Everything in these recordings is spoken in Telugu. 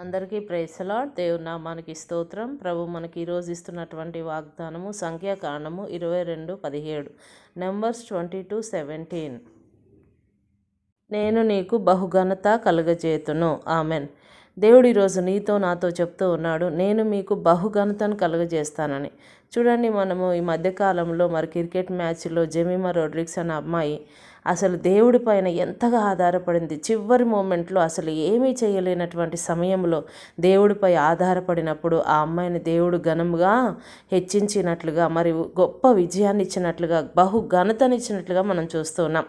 అందరికీ ప్రైజ్ లార్డ్. దేవుని నామానికి స్తోత్రం. ప్రభు మనకి ఈరోజు ఇస్తున్నటువంటి వాగ్దానము సంఖ్యాకాండము 22:17, Numbers 22:17. నేను నీకు బహుఘనత కలుగజేతును. ఆమెన్. దేవుడు ఈరోజు నీతో నాతో చెప్తూ ఉన్నాడు, నేను మీకు బహుఘనతను కలుగజేస్తానని. చూడండి, మనము ఈ మధ్యకాలంలో మరి క్రికెట్ మ్యాచ్లో జెమిమా రోడ్రిగ్స్ అనే అమ్మాయి అసలు దేవుడి పైన ఎంతగా ఆధారపడింది. చివరి మూమెంట్లో అసలు ఏమీ చేయలేనటువంటి సమయంలో దేవుడిపై ఆధారపడినప్పుడు ఆ అమ్మాయిని దేవుడు ఘనముగా హెచ్చించినట్లుగా, మరి గొప్ప విజయాన్ని ఇచ్చినట్లుగా, బహు ఘనతనిచ్చినట్లుగా మనం చూస్తూ ఉన్నాం.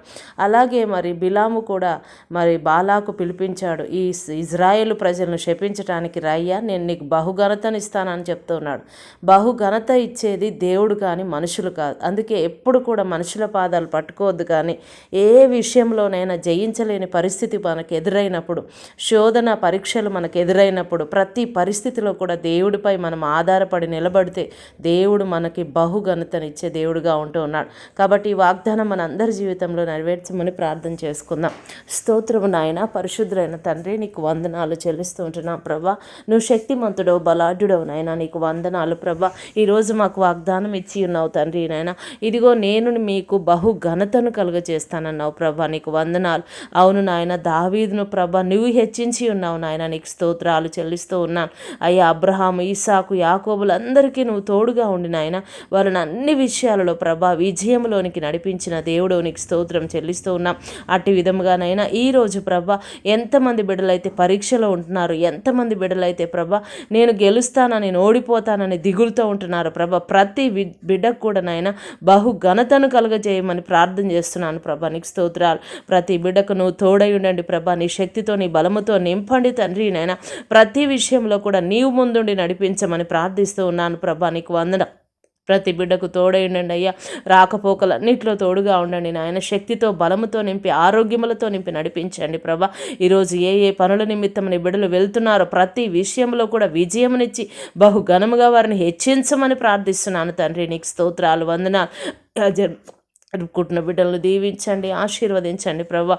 అలాగే మరి బిలాము కూడా మరి బాలాకు పిలిపించాడు, ఈ ఇజ్రాయేలు ప్రజలను శపించడానికి రయ్యా, నేను నీకు బహుఘనతనిస్తానని చెప్తూ ఉన్నాడు. బహుఘనత ఇచ్చేది దేవుడు కానీ మనుషులు కాదు. అందుకే ఎప్పుడు కూడా మనుషుల పాదాలు పట్టుకోవద్దు. కానీ ఏ విషయంలోనైనా జయించలేని పరిస్థితి మనకు ఎదురైనప్పుడు, శోధన పరీక్షలు మనకు ఎదురైనప్పుడు, ప్రతి పరిస్థితిలో కూడా దేవుడిపై మనం ఆధారపడి నిలబడితే దేవుడు మనకి బహుఘనతనిచ్చే దేవుడుగా ఉంటూ ఉన్నాడు. కాబట్టి ఈ వాగ్దానం మన అందరి జీవితంలో నెరవేర్చమని ప్రార్థన చేసుకుందాం. స్తోత్రము నాయన, పరిశుద్ధులైన తండ్రి, నీకు వందనాలు చెల్లిస్తూ ఉంటున్నాం ప్రభా. నువ్వు శక్తిమంతుడవు, బలాఢ్యుడవు నాయన, నీకు వందనాలు ప్రభా. ఈరోజు మాకు వాగ్దానం ఇచ్చి ఉన్నావు తండ్రి నాయన. ఇదిగో నేను మీకు బహుఘనతను కలుగజేస్తానన్నావు ప్రభా, నీకు వందనాలు. అవును నాయన, దావీదును ప్రభా నువ్వు హెచ్చించి ఉన్నావు నాయన, నీకు స్తోత్రాలు చెల్లిస్తూ ఉన్నాను అయ్యా. అబ్రహాము, ఇస్సాకు, యాకోబులందరికీ నువ్వు తోడుగా ఉండి నాయన, వాళ్ళని అన్ని విషయాలలో ప్రభా విజయంలోనికి నడిపించిన దేవుడు, నీకు స్తోత్రం చెల్లిస్తూ ఉన్నాం. అట్టి విధముగానైనా ఈరోజు ప్రభా ఎంతమంది బిడ్డలైతే పరీక్షలో ఉంటున్నారు, ఎంతమంది బిడ్డలైతే ప్రభా నేను గెలుస్తానని, నేను ఓడిపోతానని దిగులుతో ఉంటున్నారు ప్రభా, ప్రతి బిడ్డకు కూడా నాయన బహుఘనతను కలుగజేయమని ప్రార్థన చేస్తున్నాను ప్రభా, నీకు స్తోత్రాలు. ప్రతి బిడ్డకు నువ్వు తోడై ఉండండి ప్రభా, నీ శక్తితో నీ బలముతో నింపండి తండ్రి నాయన. ప్రతి విషయంలో కూడా నీవు ముందుండి నడిపించమని ప్రార్థిస్తూ ఉన్నాను ప్రభా, నీకు వందనం. ప్రతి బిడ్డకు తోడై ఉండండి అయ్యా, రాకపోకలన్నింటిలో తోడుగా ఉండండి నాయన. శక్తితో బలముతో నింపి, ఆరోగ్యములతో నింపి నడిపించండి ప్రభా. ఈరోజు ఏ ఏ పనుల నిమిత్తం నీ బిడ్డలు వెళ్తున్నారో ప్రతి విషయంలో కూడా విజయమునిచ్చి బహుఘనముగా వారిని హెచ్చించమని ప్రార్థిస్తున్నాను తండ్రి, నీకు స్తోత్రాలు, వందనాలు. జరుపుకుంటున్న బిడ్డలను దీవించండి, ఆశీర్వదించండి ప్రభా.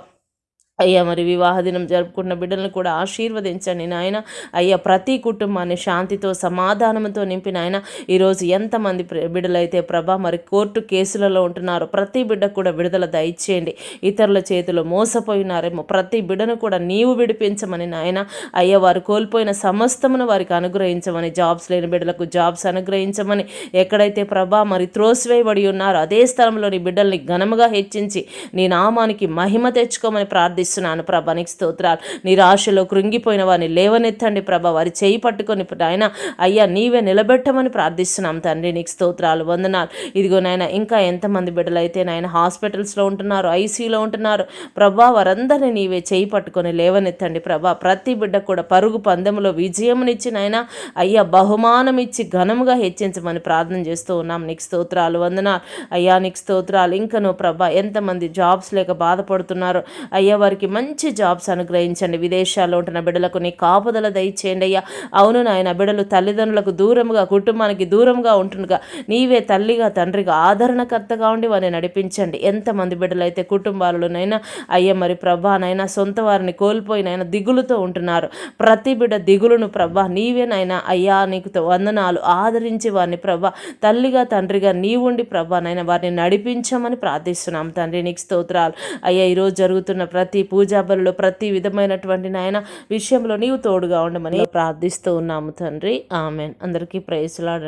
అయ్యా, మరి వివాహ దినం జరుపుకుంటున్న బిడ్డలను కూడా ఆశీర్వదించండి నాయన. అయ్యా, ప్రతి కుటుంబాన్ని శాంతితో సమాధానంతో నింపి నాయన. ఈరోజు ఎంతమంది బిడ్డలైతే ప్రభా మరి కోర్టు కేసులలో ఉంటున్నారో ప్రతి బిడ్డకు కూడా విడుదల దయచేయండి. ఇతరుల చేతిలో మోసపోయినారేమో ప్రతి బిడ్డను కూడా నీవు విడిపించమని నాయన. అయ్యా, వారు కోల్పోయిన సమస్తమును వారికి అనుగ్రహించమని, జాబ్స్ లేని బిడ్డలకు జాబ్స్ అనుగ్రహించమని, ఎక్కడైతే ప్రభా మరి త్రోసివేయబడి ఉన్నారో అదే స్థలంలో నీ బిడ్డల్ని ఘనముగా హెచ్చించి నీ నామానికి మహిమ తెచ్చుకోమని ప్రార్థిస్తున్నాను ప్రభా, నీకు స్తోత్రాలు. నిరాశలో కృంగిపోయిన వారిని లేవనెత్తండి ప్రభా, వారి చేయి పట్టుకొని నాయన అయ్యా నీవే నిలబెట్టమని ప్రార్థిస్తున్నాం తండ్రి, నీకు స్తోత్రాలు, వందనాలు. ఇదిగో నాయన, ఇంకా ఎంతమంది బిడ్డలైతే నాయన హాస్పిటల్స్లో ఉంటున్నారు, ఐసీయూలో ఉంటున్నారు ప్రభా, వారందరినీ నీవే చేయి పట్టుకొని లేవనెత్తండి ప్రభా. ప్రతి బిడ్డ కూడా పరుగు పందెములో విజయమునిచ్చి నాయన అయ్యా బహుమానం ఇచ్చి ఘనముగా హెచ్చించమని ప్రార్థన చేస్తూ ఉన్నాం, నీకు స్తోత్రాలు, వందనాలు అయ్యా, నీకు స్తోత్రాలు. ఇంకను ప్రభా ఎంతమంది జాబ్స్ లేక బాధపడుతున్నారో అయ్యా వారికి మంచి జాబ్స్ అనుగ్రహించండి. విదేశాల్లో ఉంటున్న బిడ్డలకు నీ కాపుదల దయచేయండి అయ్యా. అవును నాయన, బిడ్డలు తల్లిదండ్రులకు దూరంగా, కుటుంబానికి దూరంగా ఉంటుండగా నీవే తల్లిగా, తండ్రిగా, ఆదరణకర్తగా ఉండి వారిని నడిపించండి. ఎంతమంది బిడ్డలైతే కుటుంబాలలోనైనా అయ్యా మరి ప్రభానైనా సొంత వారిని కోల్పోయినైనా దిగులుతో ఉంటున్నారు. ప్రతి బిడ్డ దిగులును ప్రభా నీవేనైనా అయ్యా, నీకు వందనాలు. ఆదరించి వారిని ప్రభా తల్లిగా, తండ్రిగా నీవుండి ప్రభానైనా వారిని నడిపించమని ప్రార్థిస్తున్నాం తండ్రి, నీకు స్తోత్రాలు అయ్యా. ఈరోజు జరుగుతున్న ప్రతి పూజా బలులో ప్రతి విధమైనటువంటి నాయన విషయంలో నీవు తోడుగా ఉండమని ప్రార్థిస్తూ ఉన్నాము తండ్రి, ఆమెన్. అందరికీ ప్రైజ్ లార్డ్.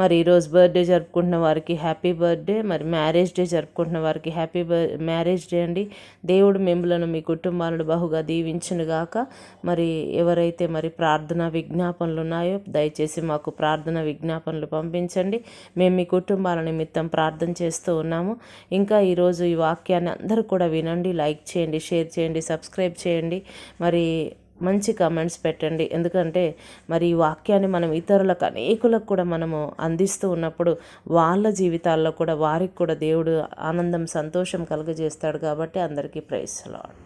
మరి ఈరోజు బర్త్డే జరుపుకుంటున్న వారికి హ్యాపీ బర్త్డే, మరి మ్యారేజ్ డే జరుపుకుంటున్న వారికి హ్యాపీ మ్యారేజ్ డే అండి. దేవుడు మిమ్మలను, మీ కుటుంబాలను బహుగా దీవించునుగాక. మరి ఎవరైతే మరి ప్రార్థన విజ్ఞాపనలు ఉన్నాయో దయచేసి మాకు ప్రార్థన విజ్ఞాపనలు పంపించండి. మేము మీ కుటుంబాల నిమిత్తం ప్రార్థన చేస్తూ ఉన్నాము. ఇంకా ఈరోజు ఈ వాక్యాన్ని అందరూ కూడా వినండి, లైక్ చేయండి, షేర్ చేయండి, సబ్స్క్రైబ్ చేయండి, మరి మంచి కామెంట్స్ పెట్టండి. ఎందుకంటే మరి ఈ వాక్యాన్ని మనం ఇతరులకు, అనేకులకు కూడా మనము అందిస్తూ ఉన్నప్పుడు వాళ్ళ జీవితాల్లో కూడా వారికి కూడా దేవుడు ఆనందం, సంతోషం కలుగజేస్తాడు. కాబట్టి అందరికీ ప్రైజ్ లార్డ్.